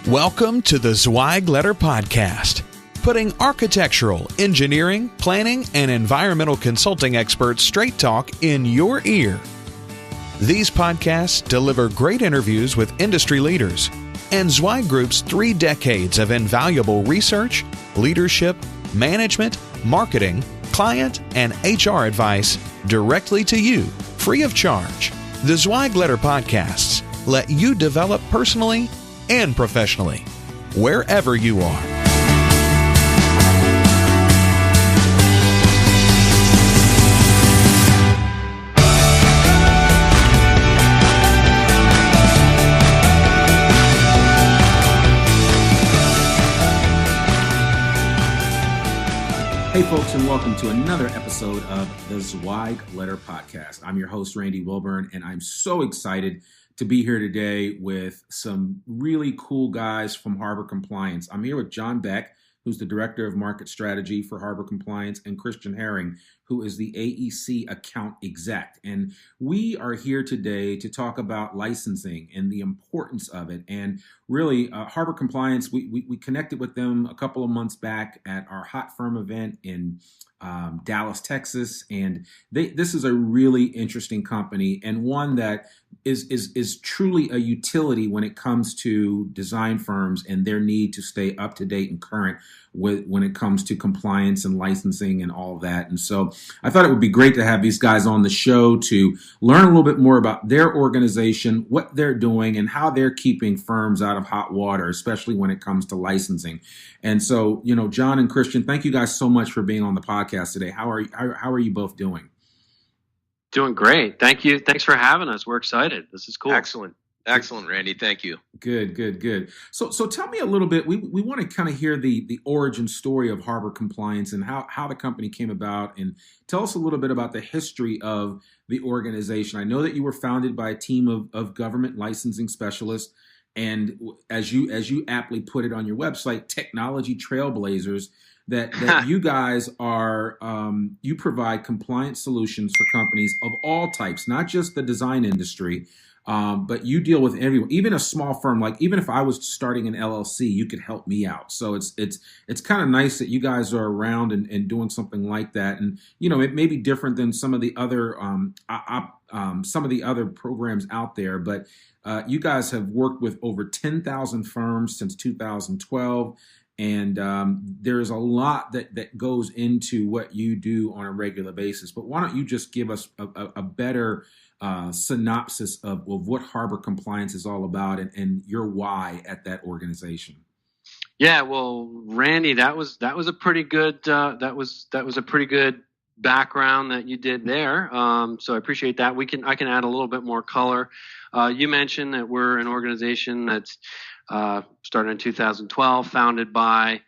Welcome to the Zweig Letter Podcast, putting architectural, engineering, planning, and environmental consulting experts straight talk in your ear. These podcasts deliver great interviews with industry leaders and Zweig Group's 3 decades of invaluable research, leadership, management, marketing, client, and HR advice directly to you, free of charge. The Zweig Letter Podcasts let you develop personally and professionally, wherever you are. Hey folks, and welcome to another episode of the Zweig Letter Podcast. I'm your host, Randy Wilburn, and I'm so excited to be here today with some really cool guys from Harbor Compliance. I'm here with John Beck, who's the Director of Market Strategy for Harbor Compliance, and Christian Herring, who is the AEC Account Exec. And we are here today to talk about licensing and the importance of it. And really, Harbor Compliance, we connected with them a couple of months back at our Hot Firm event in Dallas, Texas. And this is a really interesting company, and one that is truly a utility when it comes to design firms and their need to stay up to date and current when it comes to compliance and licensing and all of that. And so I thought it would be great to have these guys on the show to learn a little bit more about their organization, what they're doing, and how they're keeping firms out of hot water, especially when it comes to licensing. And so, John and Christian, thank you guys so much for being on the podcast today. How are you both doing? Doing great. Thank you. Thanks for having us. We're excited. This is cool. Excellent, Randy. Thank you. Good. So tell me a little bit. We want to kind of hear the origin story of Harbor Compliance and how the company came about, and tell us a little bit about the history of the organization. I know that you were founded by a team of government licensing specialists, and as you aptly put it on your website, technology trailblazers. That you guys are, you provide compliance solutions for companies of all types, not just the design industry, but you deal with everyone, even a small firm. Like even if I was starting an LLC, you could help me out. So it's kind of nice that you guys are around and doing something like that. And it may be different than some of the other programs out there, but you guys have worked with over 10,000 firms since 2012. And there's a lot that goes into what you do on a regular basis. But why don't you just give us a better synopsis of what Harbor Compliance is all about and your why at that organization? Yeah, well, Randy, that was a pretty good that was a pretty good background that you did there. So I appreciate that. I can add a little bit more color. You mentioned that we're an organization that's started in 2012, founded by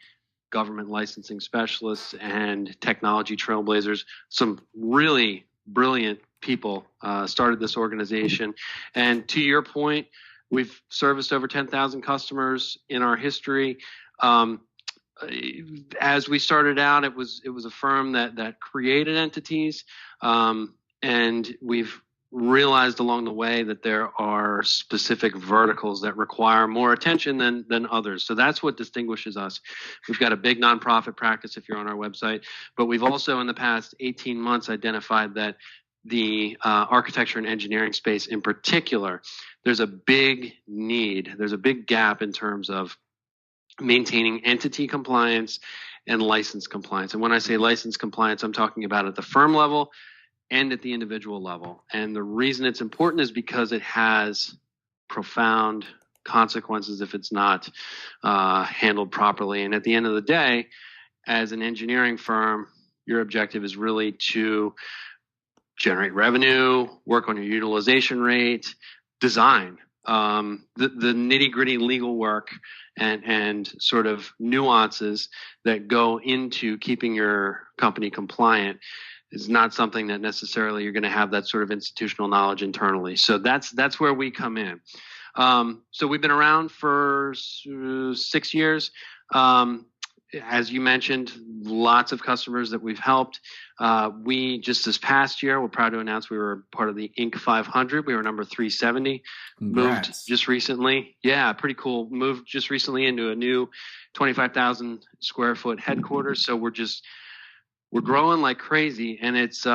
government licensing specialists and technology trailblazers. Some really brilliant people started this organization. And to your point, we've serviced over 10,000 customers in our history. As we started out, it was a firm that created entities, and we've realized along the way that there are specific verticals that require more attention than others. So that's what distinguishes us. We've got a big nonprofit practice if you're on our website, but we've also in the past 18 months identified that the architecture and engineering space in particular, there's a big need, there's a big gap in terms of maintaining entity compliance and license compliance. And when I say license compliance, I'm talking about at the firm level and at the individual level. And the reason it's important is because it has profound consequences if it's not handled properly. And at the end of the day, as an engineering firm, your objective is really to generate revenue, work on your utilization rate, design. The nitty-gritty legal work and sort of nuances that go into keeping your company compliant is not something that necessarily you're going to have that sort of institutional knowledge internally. So that's where we come in. So we've been around for 6 years. as you mentioned, lots of customers that we've helped. We just this past year, we're proud to announce we were part of the Inc. 500. We were number 370. Congrats. Moved just recently. Yeah, pretty cool. Moved just recently into a new 25,000 square foot headquarters. So we're growing like crazy, and it's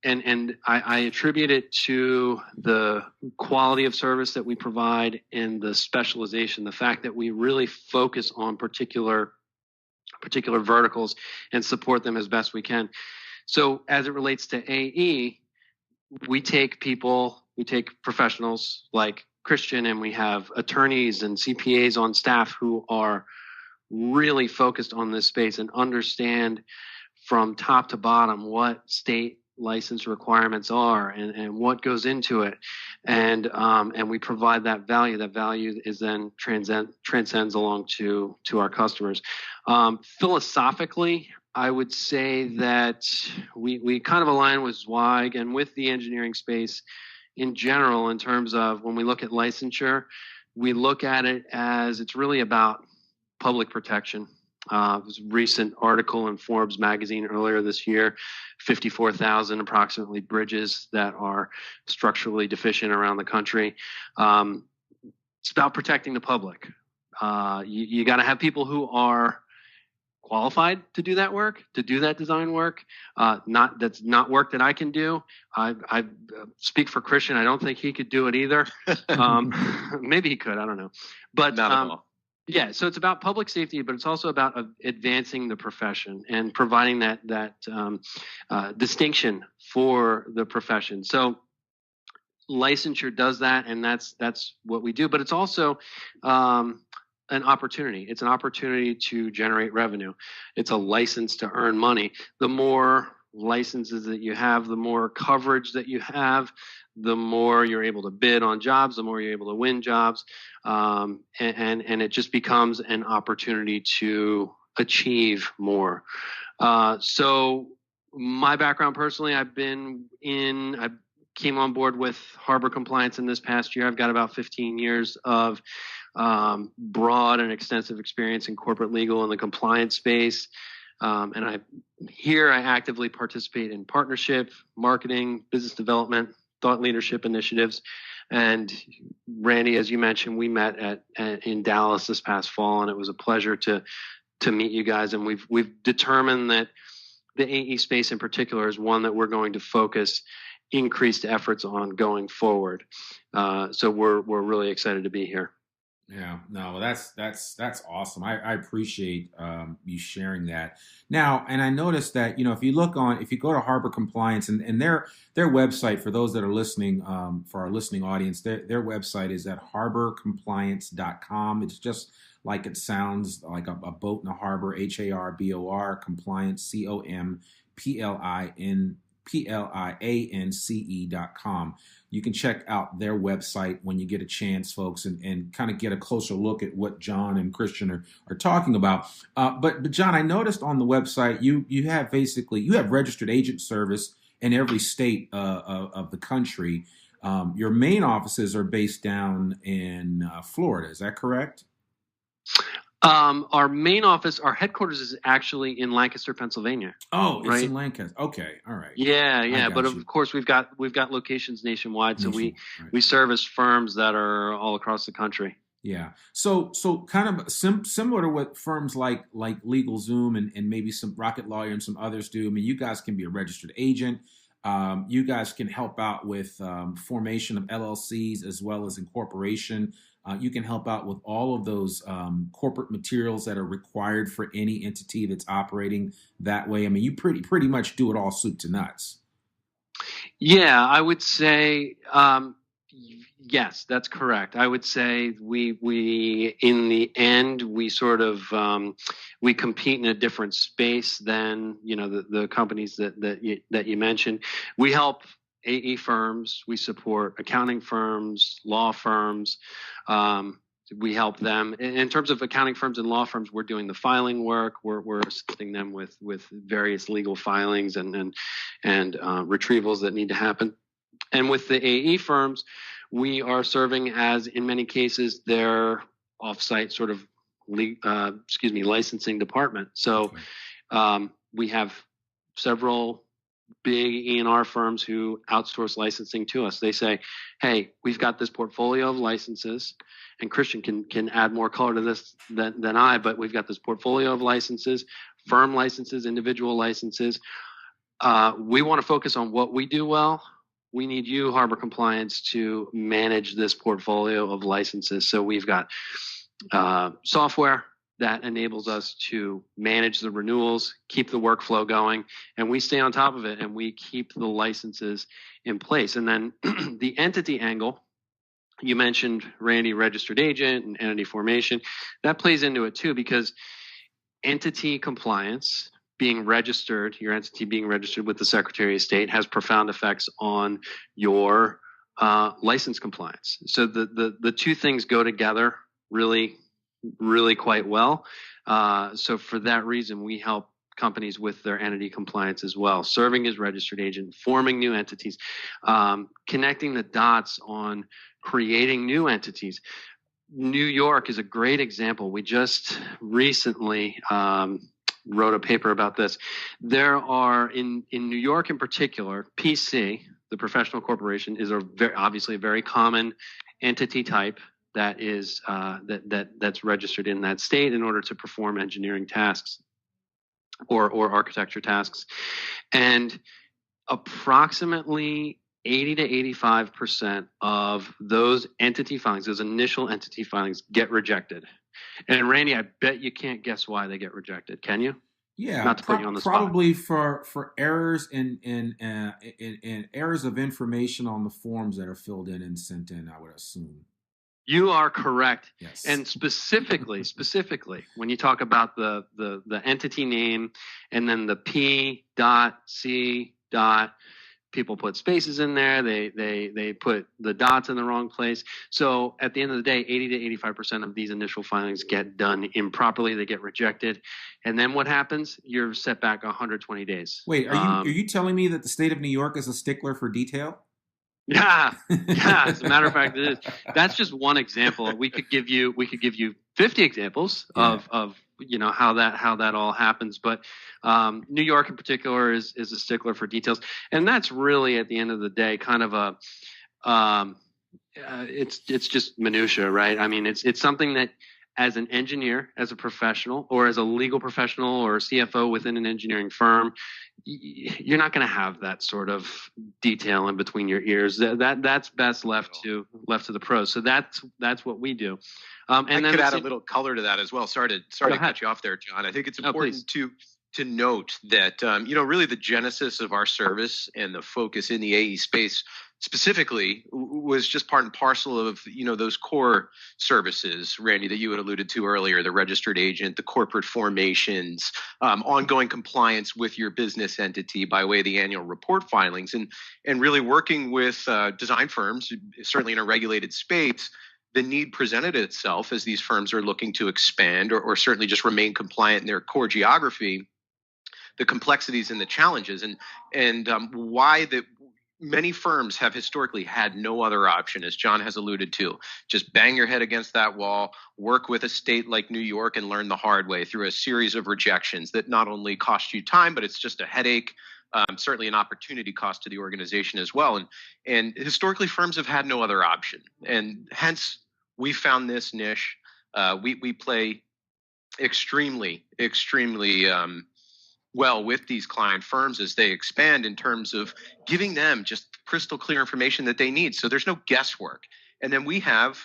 and I attribute it to the quality of service that we provide and the specialization, the fact that we really focus on particular verticals and support them as best we can. So as it relates to AE, we take professionals like Christian, and we have attorneys and CPAs on staff who are really focused on this space and understand from top to bottom what state license requirements are and what goes into it. And we provide that value. That value is then transcends along to our customers. Philosophically, I would say that we kind of align with Zweig and with the engineering space in general in terms of when we look at licensure, we look at it as it's really about public protection. There was a recent article in Forbes magazine earlier this year, 54,000 approximately bridges that are structurally deficient around the country. It's about protecting the public. You got to have people who are qualified to do that work, to do that design work. That's not work that I can do. I speak for Christian. I don't think he could do it either. Maybe he could. I don't know. But not at all. Yeah, so it's about public safety, but it's also about advancing the profession and providing that distinction for the profession. So licensure does that, and that's what we do. But it's also an opportunity. It's an opportunity to generate revenue. It's a license to earn money. The more licenses that you have, the more coverage that you have, the more you're able to bid on jobs, the more you're able to win jobs. And it just becomes an opportunity to achieve more. So my background personally, I came on board with Harbor Compliance in this past year. I've got about 15 years of broad and extensive experience in corporate legal and the compliance space. And I actively participate in partnership, marketing, business development, thought leadership initiatives. And Randy, as you mentioned, we met in Dallas this past fall, and it was a pleasure to meet you guys. And we've determined that the AE space in particular is one that we're going to focus increased efforts on going forward. So we're really excited to be here. Yeah, no, that's awesome. I appreciate you sharing that. Now, and I noticed that, if you go to Harbor Compliance and their website, for those that are listening, for our listening audience, their website is at harborcompliance.com. It's just like it sounds, like a boat in a harbor, HARBOR, compliance, COMPLIANCE.com. You can check out their website when you get a chance, folks, and kind of get a closer look at what John and Christian are talking about. But John, I noticed on the website you have registered agent service in every state of the country. Your main offices are based down in Florida. Is that correct? Our main office, our headquarters is actually in Lancaster, Pennsylvania. Oh, it's in Lancaster. Okay, all right. Yeah. But of course, we've got locations nationwide, so we service firms that are all across the country. Yeah. So kind of similar to what firms like LegalZoom and maybe some Rocket Lawyer and some others do. I mean, you guys can be a registered agent. You guys can help out with formation of LLCs as well as incorporation. You can help out with all of those corporate materials that are required for any entity that's operating that way. I mean, you pretty much do it all soup to nuts. Yeah, I would say yes, that's correct. I would say we in the end we sort of we compete in a different space than the companies that you mentioned. We help AE firms, we support accounting firms, law firms. We help them in terms of accounting firms and law firms. We're doing the filing work. We're assisting them with various legal filings and retrievals that need to happen. And with the AE firms, we are serving as, in many cases, their offsite sort of licensing department. So we have several big E&R firms who outsource licensing to us. They say, hey, we've got this portfolio of licenses, and Christian can add more color to this than I, but we've got this portfolio of licenses, firm licenses, individual licenses. We want to focus on what we do well. We need you, Harbor Compliance, to manage this portfolio of licenses. So we've got software that enables us to manage the renewals, keep the workflow going, and we stay on top of it, and we keep the licenses in place. And then the entity angle, you mentioned, Randy, registered agent and entity formation. That plays into it too, because entity compliance, being registered, your entity being registered with the Secretary of State, has profound effects on your license compliance. So the two things go together really quite well. So for that reason, we help companies with their entity compliance as well, serving as registered agent, forming new entities, connecting the dots on creating new entities. New York is a great example. We just recently wrote a paper about this. There are, in New York in particular, PC, the professional corporation, is obviously a very common entity type that is that's registered in that state in order to perform engineering tasks or architecture tasks. And approximately 80 to 85% of those entity filings, those initial entity filings, get rejected. And Randy, I bet you can't guess why they get rejected. Can you? Yeah, not to put you on the spot. Probably for errors in errors of information on the forms that are filled in and sent in, I would assume. You are correct. Yes. And specifically, when you talk about the entity name and then the P.C. People put spaces in there. They put the dots in the wrong place. So at the end of the day, 80 to 85% of these initial filings get done improperly. They get rejected. And then what happens? You're set back 120 days. Wait, are you telling me that the state of New York is a stickler for detail? Yeah. As a matter of fact, it is. That's just one example. We could give you 50 examples of how that all happens. But New York in particular is a stickler for details, and that's really at the end of the day kind of it's just minutia, right? I mean, it's something that, as an engineer, as a professional, or as a legal professional or CFO within an engineering firm, you're not going to have that sort of detail in between your ears. That's best left to the pros. So that's what we do. And I could add a little color to that as well. Sorry to cut you off there, John. I think it's important to note that really the genesis of our service and the focus in the AE space specifically was just part and parcel of those core services, Randy, that you had alluded to earlier: the registered agent, the corporate formations, ongoing compliance with your business entity by way of the annual report filings, and really working with design firms, certainly in a regulated space. The need presented itself as these firms are looking to expand or certainly just remain compliant in their core geography, the complexities and the challenges, and why that many firms have historically had no other option, as John has alluded to. Just bang your head against that wall, work with a state like New York, and learn the hard way through a series of rejections that not only cost you time, but it's just a headache, certainly an opportunity cost to the organization as well. And historically, firms have had no other option. And hence, we found this niche. We play extremely well with these client firms as they expand in terms of giving them just crystal clear information that they need. So there's no guesswork. And then we have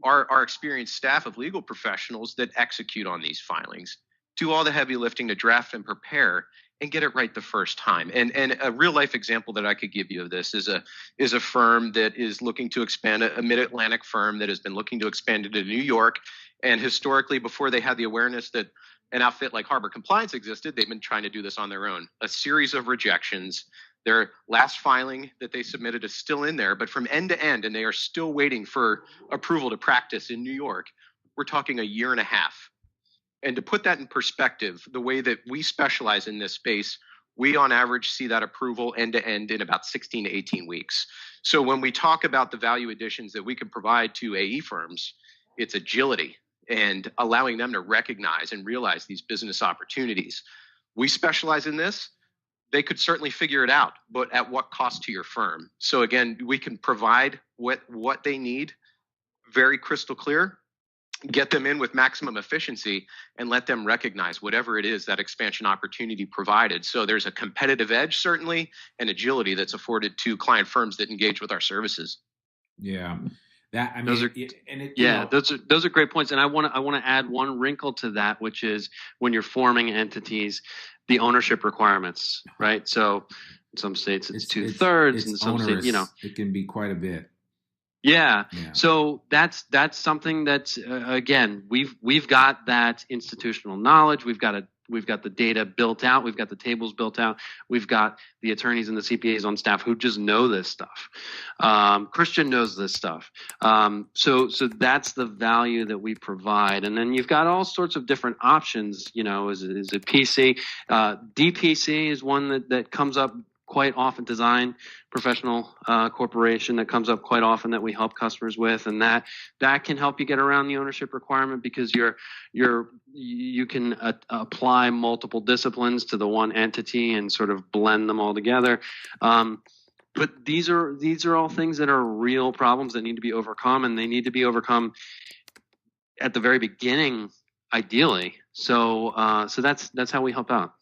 our experienced staff of legal professionals that execute on these filings, do all the heavy lifting to draft and prepare and get it right the first time. And a real life example that I could give you of this is a firm that is looking to expand, a mid-Atlantic firm that has been looking to expand into New York. And historically, before they had the awareness that an outfit like Harbor Compliance existed, they've been trying to do this on their own. A series of rejections. Their last filing that they submitted is still in there, but from end to end, and they are still waiting for approval to practice in New York. We're talking a year and a half. And to put that in perspective, the way that we specialize in this space, we on average see that approval end to end in about 16 to 18 weeks. So when we talk about the value additions that we can provide to AE firms, it's agility, and allowing them to recognize and realize these business opportunities. We specialize in this. They could certainly figure it out, but at what cost to your firm? So again, we can provide what they need very crystal clear, get them in with maximum efficiency, and let them recognize whatever it is that expansion opportunity provided. So there's a competitive edge, certainly, and agility that's afforded to client firms that engage with our services. Yeah. Those are great points. And I want to add one wrinkle to that, which is when you're forming entities, the ownership requirements, right? So in some states it's 2/3, in some states, it can be quite a bit. Yeah. So that's something that's again, we've got that institutional knowledge. We've got the data built out. We've got the tables built out. We've got the attorneys and the CPAs on staff who just know this stuff. Christian knows this stuff. So that's the value that we provide. And then you've got all sorts of different options. Is it PC? DPC is one that comes up quite often. Design professional corporation that comes up quite often that we help customers with, and that can help you get around the ownership requirement because you can apply multiple disciplines to the one entity and sort of blend them all together. But these are all things that are real problems that need to be overcome, and they need to be overcome at the very beginning, ideally. So that's how we help out.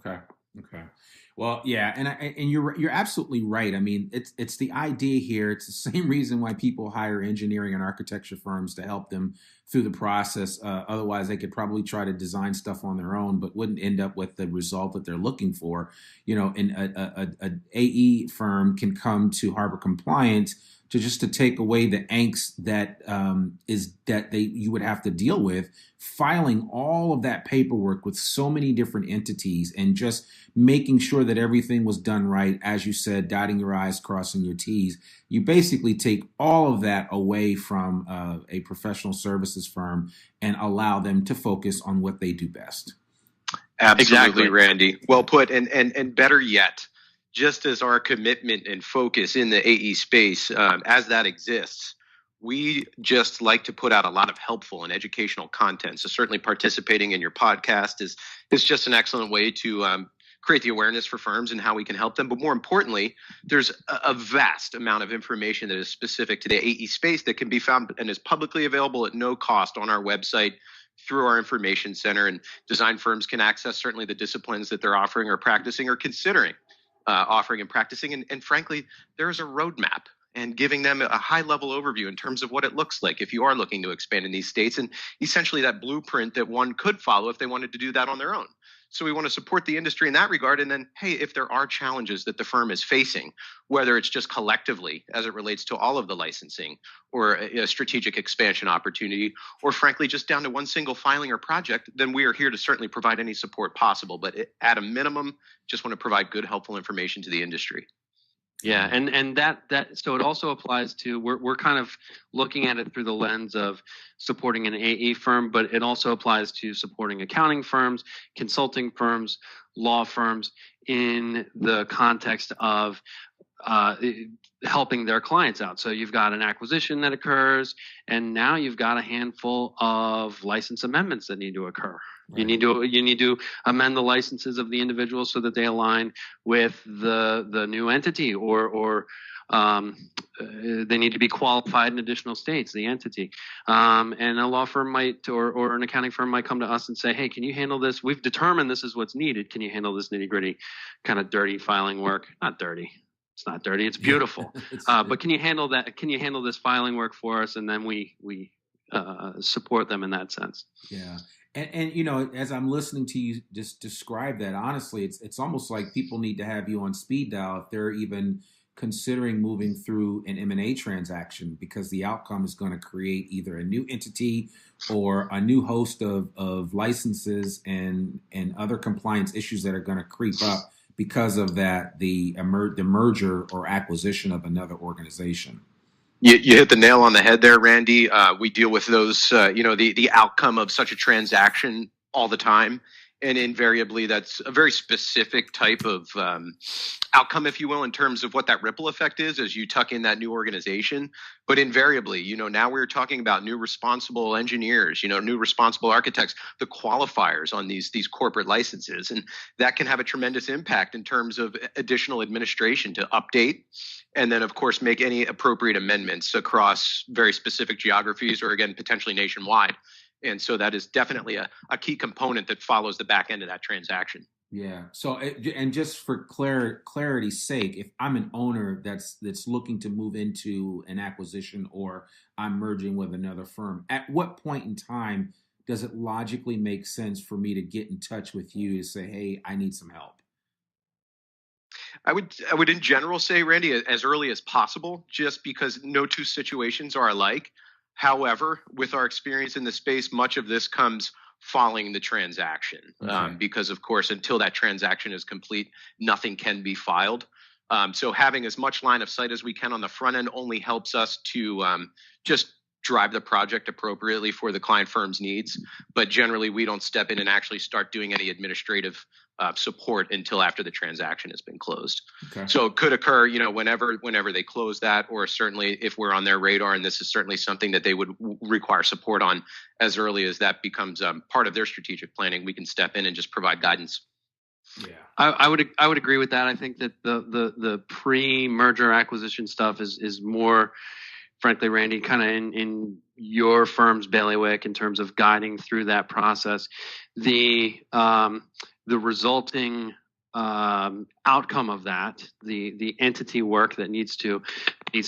Okay. Well, yeah, and you're absolutely right. I mean, it's the idea here. It's the same reason why people hire engineering and architecture firms to help them through the process. Otherwise, they could probably try to design stuff on their own, but wouldn't end up with the result that they're looking for. And a AE firm can come to Harbor Compliance to take away the angst that you would have to deal with filing all of that paperwork with so many different entities and just making sure that everything was done right, as you said, dotting your I's, crossing your T's. You basically take all of that away from a professional services firm and allow them to focus on what they do best. Absolutely, exactly. Randy. Well put. And better yet, just as our commitment and focus in the AE space, as that exists, we just like to put out a lot of helpful and educational content. So certainly participating in your podcast is just an excellent way to create the awareness for firms and how we can help them. But more importantly, there's a vast amount of information that is specific to the AE space that can be found and is publicly available at no cost on our website through our information center. And design firms can access certainly the disciplines that they're offering or practicing or considering offering and practicing. And frankly, there is a roadmap and giving them a high level overview in terms of what it looks like if you are looking to expand in these states, and essentially that blueprint that one could follow if they wanted to do that on their own. So we want to support the industry in that regard. And then, hey, if there are challenges that the firm is facing, whether it's just collectively as it relates to all of the licensing or a strategic expansion opportunity, or frankly, just down to one single filing or project, then we are here to certainly provide any support possible. But at a minimum, just want to provide good, helpful information to the industry. Yeah, and that so it also applies to we're kind of looking at it through the lens of supporting an AE firm, but it also applies to supporting accounting firms, consulting firms, law firms in the context of helping their clients out. So you've got an acquisition that occurs, and now you've got a handful of license amendments that need to occur. Right. You need to amend the licenses of the individuals so that they align with the new entity, or they need to be qualified in additional states, the entity. And a law firm might, or an accounting firm might come to us and say, hey, can you handle this? We've determined this is what's needed. Can you handle this nitty-gritty kind of dirty filing work? Not dirty. It's not dirty. It's beautiful. But can you handle that? Can you handle this filing work for us? And then we support them in that sense. Yeah. And as I'm listening to you just describe that, honestly, it's almost like people need to have you on speed dial if they're even considering moving through an M&A transaction, because the outcome is going to create either a new entity or a new host of licenses and other compliance issues that are going to creep up because of that, the merger or acquisition of another organization. You hit the nail on the head there, Randy. We deal with those, the outcome of such a transaction all the time. And invariably, that's a very specific type of outcome, if you will, in terms of what that ripple effect is as you tuck in that new organization. But invariably, now we're talking about new responsible engineers, new responsible architects, the qualifiers on these corporate licenses. And that can have a tremendous impact in terms of additional administration to update and then, of course, make any appropriate amendments across very specific geographies or, again, potentially nationwide. And so that is definitely a key component that follows the back end of that transaction. Yeah. So, and just for clarity's sake, if I'm an owner that's looking to move into an acquisition or I'm merging with another firm, at what point in time does it logically make sense for me to get in touch with you to say, hey, I need some help? I would in general say, Randy, as early as possible, just because no two situations are alike. However, with our experience in the space, much of this comes following the transaction, because, of course, until that transaction is complete, nothing can be filed. So having as much line of sight as we can on the front end only helps us to just drive the project appropriately for the client firm's needs. But generally, we don't step in and actually start doing any administrative support until after the transaction has been closed. Okay. So it could occur, whenever they close that, or certainly if we're on their radar, and this is certainly something that they would require support on as early as that becomes part of their strategic planning, we can step in and just provide guidance. Yeah, I would agree with that. I think that the pre-merger acquisition stuff is more, frankly, Randy, kind of in your firm's bailiwick in terms of guiding through that process. The resulting outcome of that, the entity work that needs to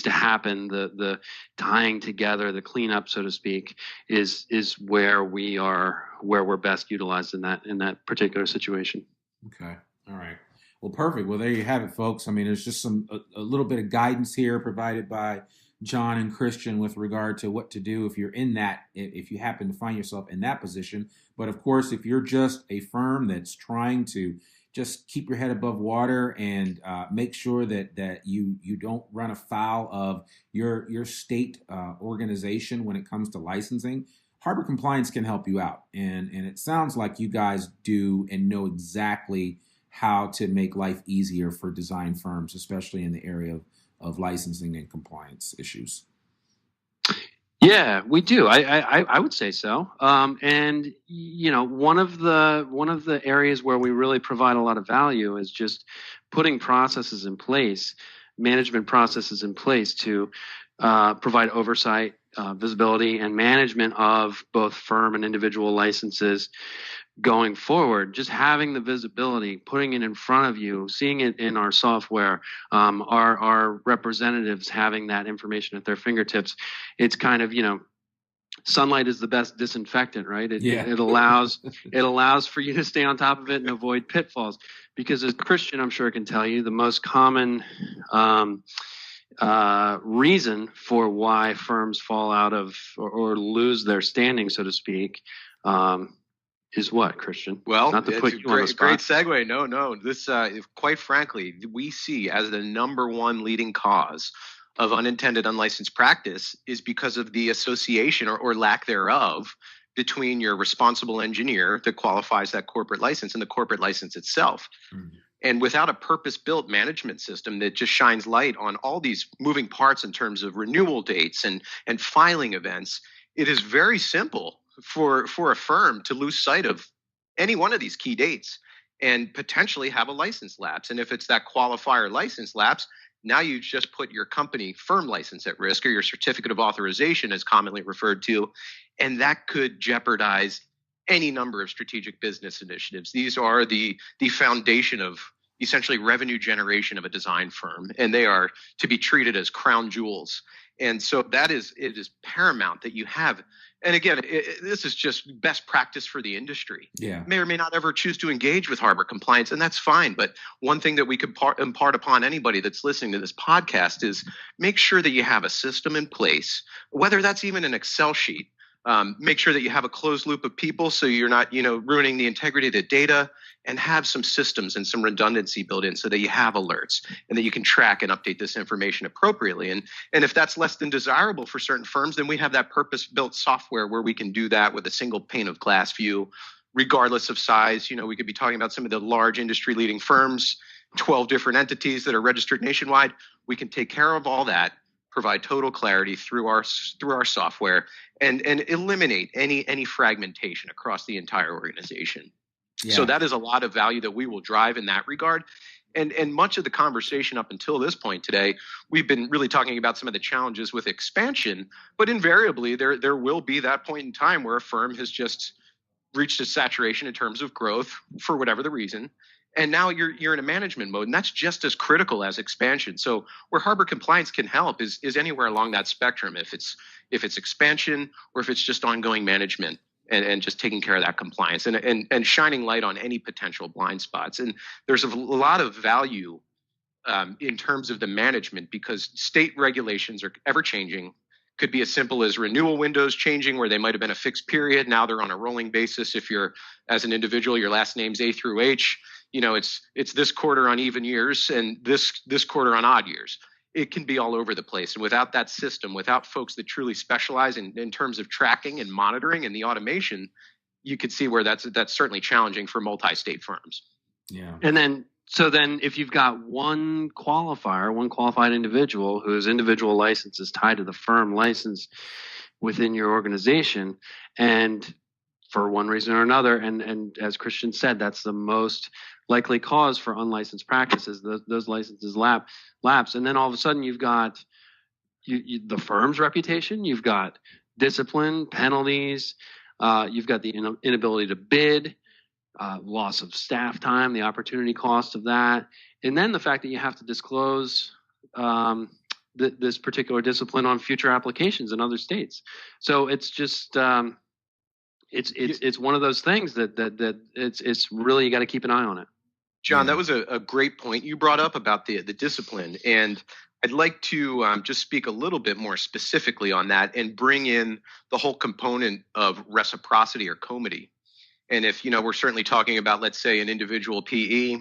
happen, the tying together, the cleanup, so to speak, is where we're best utilized in that particular situation. Okay. All right. Well, perfect. Well, there you have it, folks. I mean, there's just a little bit of guidance here provided by John and Christian with regard to what to do if you happen to find yourself in that position. But of course, if you're just a firm that's trying to just keep your head above water and make sure that you don't run afoul of your state organization when it comes to licensing, Harbor Compliance can help you out. And it sounds like you guys do and know exactly how to make life easier for design firms, especially in the area of licensing and compliance issues. Yeah, we do. I would say so. And one of the areas where we really provide a lot of value is just putting processes in place, management processes in place to provide oversight, visibility, and management of both firm and individual licenses going forward. Just having the visibility, putting it in front of you, seeing it in our software, our representatives having that information at their fingertips. It's kind of, sunlight is the best disinfectant, right? It allows for you to stay on top of it and avoid pitfalls. Because as Christian, I'm sure, can tell you, the most common reason for why firms fall out of or lose their standing, so to speak, is what, Christian? Well, not to put you on the spot. Great segue. No. This, quite frankly, we see as the number one leading cause of unintended unlicensed practice is because of the association or lack thereof between your responsible engineer that qualifies that corporate license and the corporate license itself. Mm-hmm. And without a purpose-built management system that just shines light on all these moving parts in terms of renewal dates and filing events, it is very simple for a firm to lose sight of any one of these key dates and potentially have a license lapse. And if it's that qualifier license lapse, now you just put your company firm license at risk, or your certificate of authorization as commonly referred to, and that could jeopardize any number of strategic business initiatives. These are the foundation of essentially revenue generation of a design firm, and they are to be treated as crown jewels. And so it is paramount that you have. And again, this is just best practice for the industry. Yeah. May or may not ever choose to engage with Harbor Compliance, and that's fine. But one thing that we could impart upon anybody that's listening to this podcast is make sure that you have a system in place, whether that's even an Excel sheet. Make sure that you have a closed loop of people so you're not, ruining the integrity of the data, and have some systems and some redundancy built in so that you have alerts and that you can track and update this information appropriately. And if that's less than desirable for certain firms, then we have that purpose-built software where we can do that with a single pane of glass view regardless of size. We could be talking about some of the large industry leading firms, 12 different entities that are registered nationwide. We can take care of all that, provide total clarity through our software, and eliminate any fragmentation across the entire organization. Yeah. So that is a lot of value that we will drive in that regard. And much of the conversation up until this point today, we've been really talking about some of the challenges with expansion, but invariably there will be that point in time where a firm has just reached a saturation in terms of growth for whatever the reason. And now you're in a management mode, and that's just as critical as expansion. So where Harbor Compliance can help is anywhere along that spectrum. If it's expansion or if it's just ongoing management and just taking care of that compliance and shining light on any potential blind spots. And there's a lot of value in terms of the management, because state regulations are ever changing. Could be as simple as renewal windows changing, where they might have been a fixed period. Now they're on a rolling basis. If you're, as an individual, your last name's A through H, it's this quarter on even years and this quarter on odd years. It can be all over the place. And without that system, without folks that truly specialize in terms of tracking and monitoring and the automation, you could see where that's certainly challenging for multi-state firms. Yeah. And then if you've got one qualified individual whose individual license is tied to the firm license within your organization, and for one reason or another, and as Christian said, that's the most likely cause for unlicensed practices. Those licenses lapse, and then all of a sudden you've got the firm's reputation, you've got discipline, penalties, you've got the inability to bid, loss of staff time, the opportunity cost of that, and then the fact that you have to disclose this particular discipline on future applications in other states. So it's just it's one of those things that it's really, you got to keep an eye on it. John, that was a great point you brought up about the discipline, and I'd like to just speak a little bit more specifically on that and bring in the whole component of reciprocity or comity. And if we're certainly talking about, let's say, an individual PE,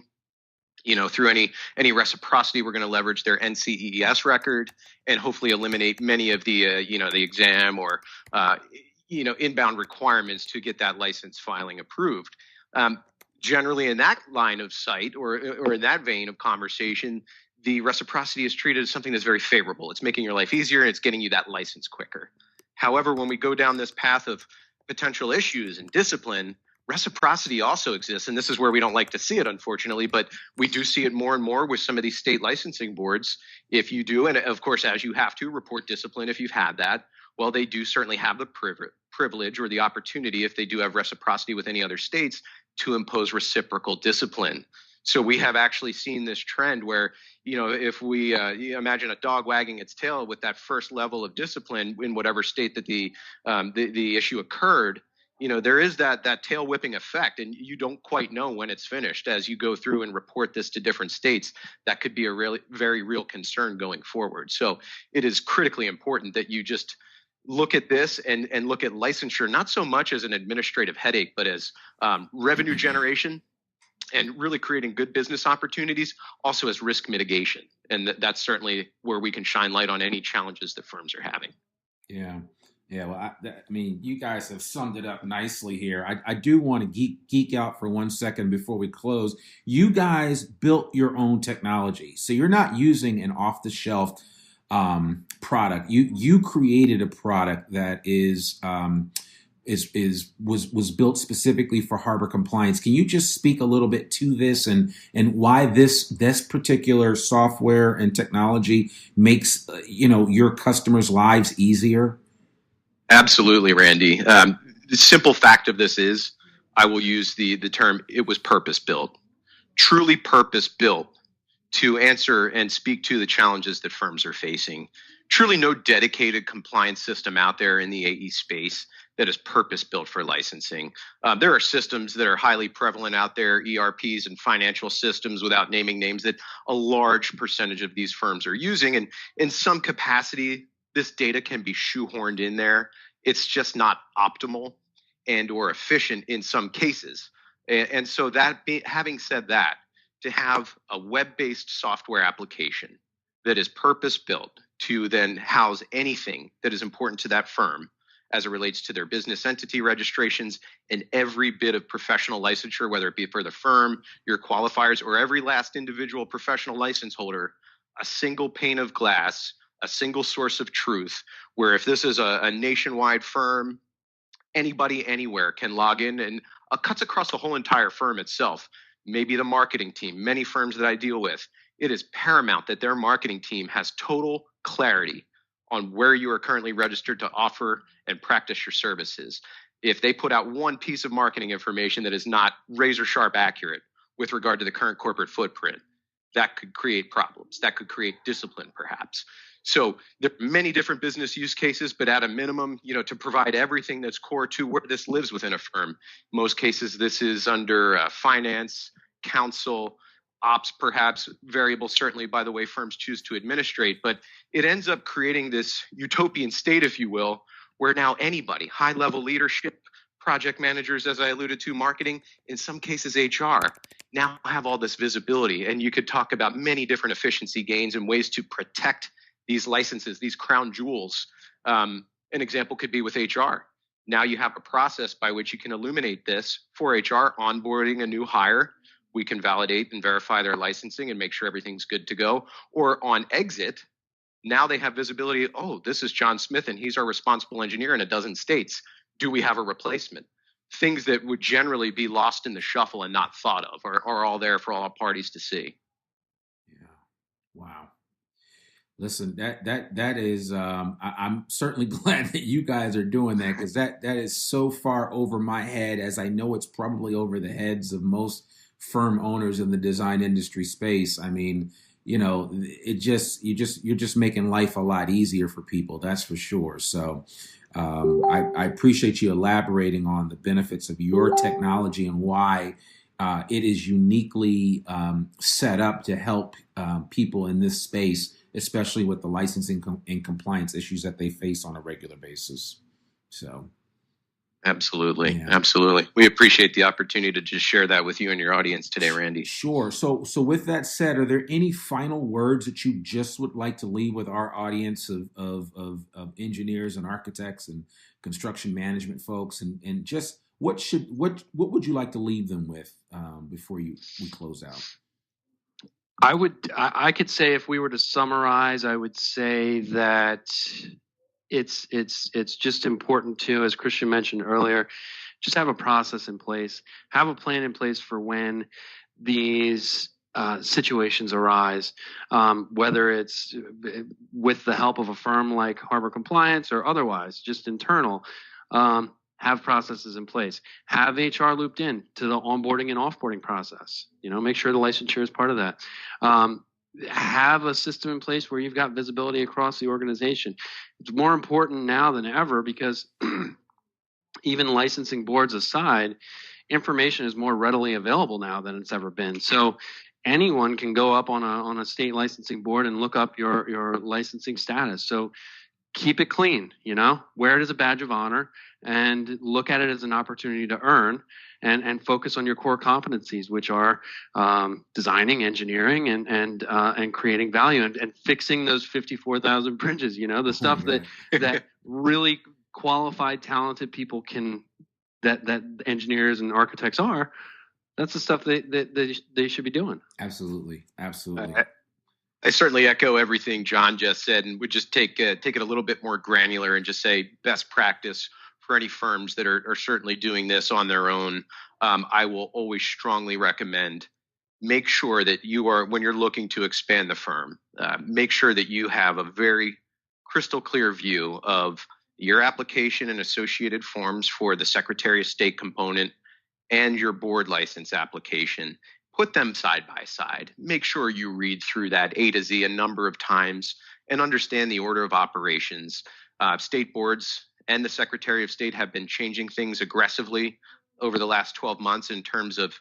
through any reciprocity, we're going to leverage their NCEES record and hopefully eliminate many of the the exam or inbound requirements to get that license filing approved. Generally, in that line of sight or in that vein of conversation, the reciprocity is treated as something that's very favorable. It's making your life easier and it's getting you that license quicker. However, when we go down this path of potential issues and discipline, reciprocity also exists, and this is where we don't like to see it, unfortunately, but we do see it more and more with some of these state licensing boards. If you do, and of course, as you have to report discipline if you've had that, well, they do certainly have the privilege or the opportunity, if they do have reciprocity with any other states, to impose reciprocal discipline. So we have actually seen this trend where, if we imagine a dog wagging its tail with that first level of discipline in whatever state that the issue occurred, there is that tail whipping effect, and you don't quite know when it's finished as you go through and report this to different states. That could be a really very real concern going forward. So it is critically important that you just look at this and look at licensure, not so much as an administrative headache, but as revenue generation and really creating good business opportunities, also as risk mitigation. And that's certainly where we can shine light on any challenges that firms are having. Yeah. Yeah, well, I mean, you guys have summed it up nicely here. I do want to geek out for 1 second before we close. You guys built your own technology, so you're not using an off-the-shelf product. You created a product that was built specifically for Harbor Compliance. Can you just speak a little bit to this and why this particular software and technology makes your customers' lives easier? Absolutely, Randy. The simple fact of this is, I will use the term, it was purpose-built, truly purpose-built to answer and speak to the challenges that firms are facing. Truly no dedicated compliance system out there in the AE space that is purpose-built for licensing. There are systems that are highly prevalent out there, ERPs and financial systems, without naming names, that a large percentage of these firms are using. And in some capacity, this data can be shoehorned in there. It's just not optimal and or efficient in some cases. And so having said that, to have a web-based software application that is purpose-built to then house anything that is important to that firm as it relates to their business entity registrations and every bit of professional licensure, whether it be for the firm, your qualifiers, or every last individual professional license holder, a single pane of glass, a single source of truth, where if this is a nationwide firm, anybody anywhere can log in, and cuts across the whole entire firm itself. Maybe the marketing team, many firms that I deal with, it is paramount that their marketing team has total clarity on where you are currently registered to offer and practice your services. If they put out one piece of marketing information that is not razor sharp accurate with regard to the current corporate footprint, that could create problems. That could create discipline, perhaps. So there are many different business use cases, but at a minimum, to provide everything that's core to where this lives within a firm. In most cases, this is under finance, counsel, ops, perhaps variable, certainly by the way firms choose to administrate. But it ends up creating this utopian state, if you will, where now anybody, high-level leadership, project managers, as I alluded to, marketing, in some cases HR, now have all this visibility. And you could talk about many different efficiency gains and ways to protect these licenses, these crown jewels. An example could be with HR. Now you have a process by which you can illuminate this for HR, onboarding a new hire. We can validate and verify their licensing and make sure everything's good to go. Or on exit, now they have visibility. Oh, this is John Smith and he's our responsible engineer in a dozen states. Do we have a replacement? Things that would generally be lost in the shuffle and not thought of are all there for all parties to see. Yeah. Wow. Listen, that is, I'm certainly glad that you guys are doing that, because that is so far over my head, as I know it's probably over the heads of most firm owners in the design industry space. I mean, you're just making life a lot easier for people. That's for sure. So I appreciate you elaborating on the benefits of your technology and why it is uniquely set up to help people in this space, especially with the licensing and compliance issues that they face on a regular basis. So. Absolutely. Yeah. Absolutely. We appreciate the opportunity to just share that with you and your audience today, Randy. Sure. So with that said, are there any final words that you just would like to leave with our audience of engineers and architects and construction management folks, and just what would you like to leave them with before we close out? I could say, if we were to summarize, I would say that it's just important to, as Christian mentioned earlier, just have a process in place, have a plan in place for when these situations arise, whether it's with the help of a firm like Harbor Compliance or otherwise, just internal. Have processes in place. Have HR looped in to the onboarding and offboarding process. Make sure the licensure is part of that. Have a system in place where you've got visibility across the organization. It's more important now than ever, because even licensing boards aside, information is more readily available now than it's ever been. So anyone can go up on a state licensing board and look up your licensing status. So keep it clean, wear it as a badge of honor and look at it as an opportunity to earn, and focus on your core competencies, which are designing, engineering, and creating value, and fixing those 54,000 bridges, the stuff that really qualified, talented people can, that engineers and architects are. That's the stuff that they should be doing. Absolutely. I certainly echo everything John just said, and would just take it a little bit more granular and just say best practice for any firms that are certainly doing this on their own. I will always strongly recommend, make sure that when you're looking to expand the firm, make sure that you have a very crystal clear view of your application and associated forms for the Secretary of State component and your board license application. Put them side by side. Make sure you read through that A to Z a number of times and understand the order of operations. State boards and the Secretary of State have been changing things aggressively over the last 12 months in terms of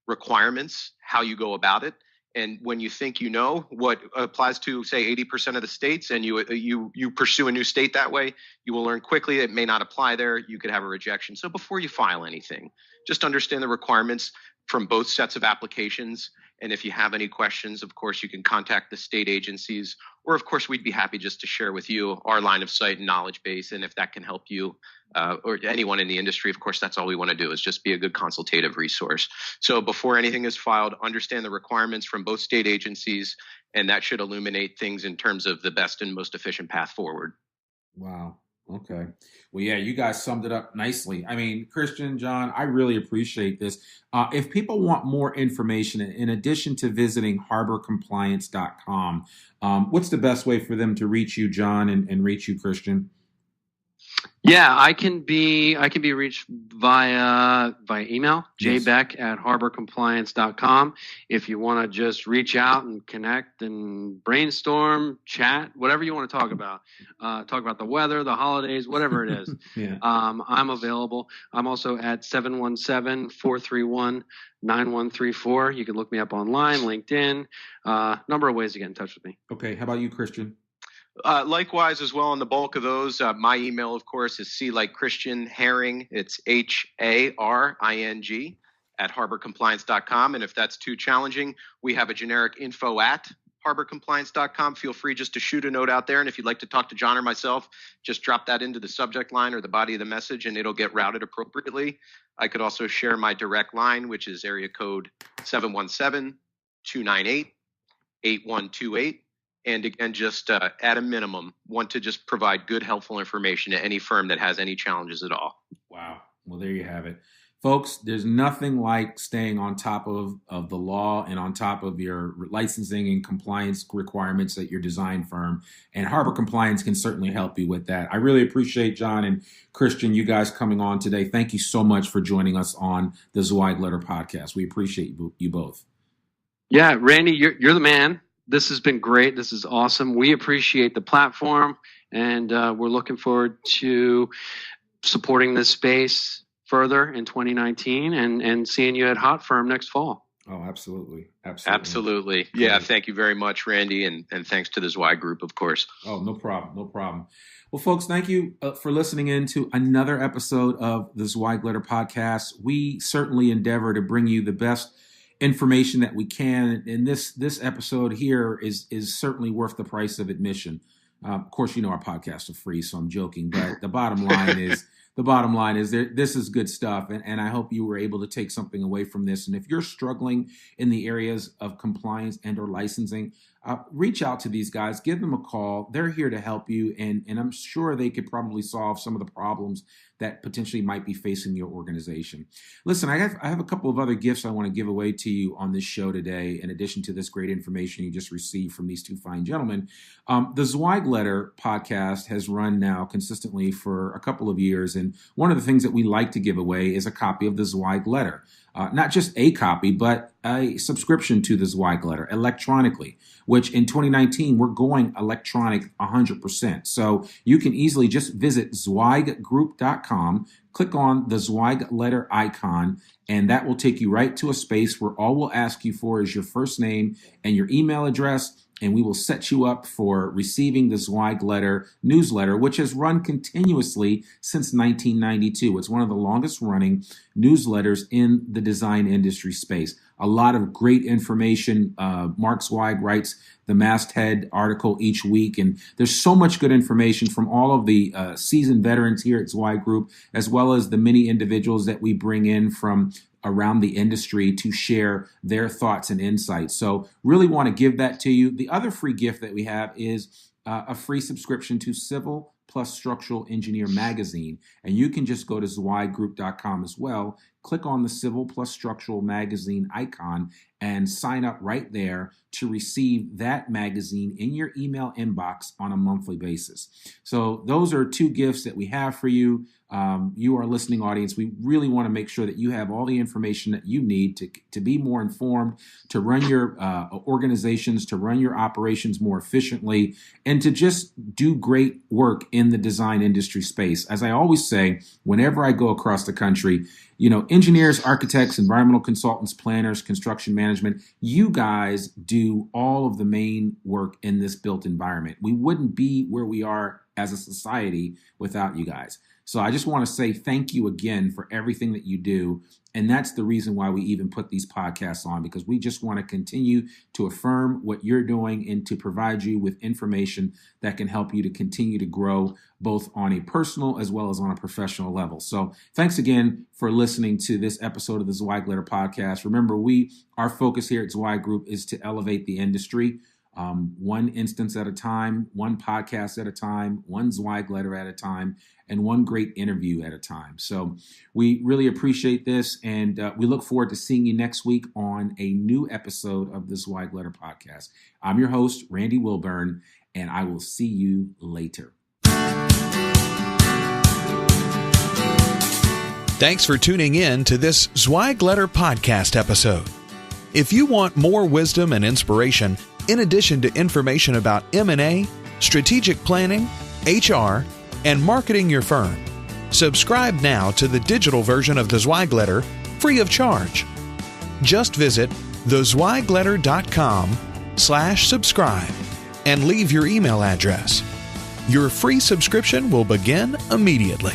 requirements, how you go about it. And when you think you know what applies to, say, 80% of the states, and you pursue a new state that way, you will learn quickly it may not apply there. You could have a rejection. So before you file anything, just understand the requirements from both sets of applications And if you have any questions, of course, you can contact the state agencies, or of course, we'd be happy just to share with you our line of sight and knowledge base. And if that can help you or anyone in the industry, of course, that's all we want to do, is just be a good consultative resource. So before anything is filed, understand the requirements from both state agencies, and that should illuminate things in terms of the best and most efficient path forward. Wow. Okay. Well, yeah, you guys summed it up nicely. I mean, Christian, John, I really appreciate this. If people want more information, in addition to visiting harborcompliance.com, what's the best way for them to reach you, John, and reach you, Christian? Yeah, I can be reached via email, jbeck@harborcompliance.com. If you want to just reach out and connect and brainstorm, chat, whatever you want to talk about the weather, the holidays, whatever it is. Yeah. I'm available. I'm also at 717-431-9134. You can look me up online, LinkedIn, number of ways to get in touch with me. Okay. How about you, Christian? Likewise, as well, on the bulk of those, my email, of course, is C like Christian Herring. It's HARING @harborcompliance.com. And if that's too challenging, we have a generic info @harborcompliance.com. Feel free just to shoot a note out there. And if you'd like to talk to John or myself, just drop that into the subject line or the body of the message, and it'll get routed appropriately. I could also share my direct line, which is area code 717-298-8128. And again, just at a minimum, want to just provide good, helpful information to any firm that has any challenges at all. Wow. Well, there you have it. Folks, there's nothing like staying on top of the law and on top of your licensing and compliance requirements at your design firm. And Harbor Compliance can certainly help you with that. I really appreciate, John and Christian, you guys coming on today. Thank you so much for joining us on the Zweig Letter podcast. We appreciate you both. Yeah, Randy, you're the man. This has been great. This is awesome. We appreciate the platform, and we're looking forward to supporting this space further in 2019 and seeing you at Hot Firm next fall. Oh, absolutely. Absolutely. Yeah, thank you very much, Randy, and thanks to the Zweig Group, of course. Oh, no problem. Well, folks, thank you for listening in to another episode of the Zweig Letter podcast. We certainly endeavor to bring you the best information that we can, and this episode here is certainly worth the price of admission. Of course, our podcasts are free, so I'm joking, but the bottom line is this is good stuff, and I hope you were able to take something away from this. And if you're struggling in the areas of compliance and or licensing, reach out to these guys, give them a call. They're here to help you, and I'm sure they could probably solve some of the problems that potentially might be facing your organization. Listen, I have a couple of other gifts I want to give away to you on this show today, in addition to this great information you just received from these two fine gentlemen. The Zweig Letter podcast has run now consistently for a couple of years, and one of the things that we like to give away is a copy of the Zweig Letter. Not just a copy, but a subscription to the Zweig Letter electronically, which in 2019, we're going electronic 100%. So you can easily just visit zweiggroup.com, click on the Zweig Letter icon, and that will take you right to a space where all we'll ask you for is your first name and your email address, and we will set you up for receiving the Zweig Letter newsletter, which has run continuously since 1992. It's one of the longest running newsletters in the design industry space. A lot of great information. Mark Zweig writes the masthead article each week, and there's so much good information from all of the seasoned veterans here at Zweig Group, as well as the many individuals that we bring in from around the industry to share their thoughts and insights. So really want to give that to you. The other free gift that we have is a free subscription to Civil plus Structural Engineer magazine. And you can just go to zweiggroup.com as well, click on the Civil plus Structural magazine icon, and sign up right there to receive that magazine in your email inbox on a monthly basis. So those are two gifts that we have for you. You, our listening audience, we really want to make sure that you have all the information that you need to be more informed, to run your organizations, to run your operations more efficiently, and to just do great work in the design industry space. As I always say, whenever I go across the country, engineers, architects, environmental consultants, planners, construction management, you guys do all of the main work in this built environment. We wouldn't be where we are as a society without you guys. So I just want to say thank you again for everything that you do. And that's the reason why we even put these podcasts on, because we just want to continue to affirm what you're doing and to provide you with information that can help you to continue to grow both on a personal as well as on a professional level. So thanks again for listening to this episode of the Zweig Letter Podcast. Remember, our focus here at Zweig Group is to elevate the industry. One instance at a time, one podcast at a time, one Zweig letter at a time, and one great interview at a time. So we really appreciate this, and we look forward to seeing you next week on a new episode of the Zweig Letter Podcast. I'm your host, Randy Wilburn, and I will see you later. Thanks for tuning in to this Zweig Letter Podcast episode. If you want more wisdom and inspiration, in addition to information about M&A, strategic planning, HR, and marketing your firm, subscribe now to the digital version of the Zweig Letter free of charge. Just visit thezweigletter.com/subscribe and leave your email address. Your free subscription will begin immediately.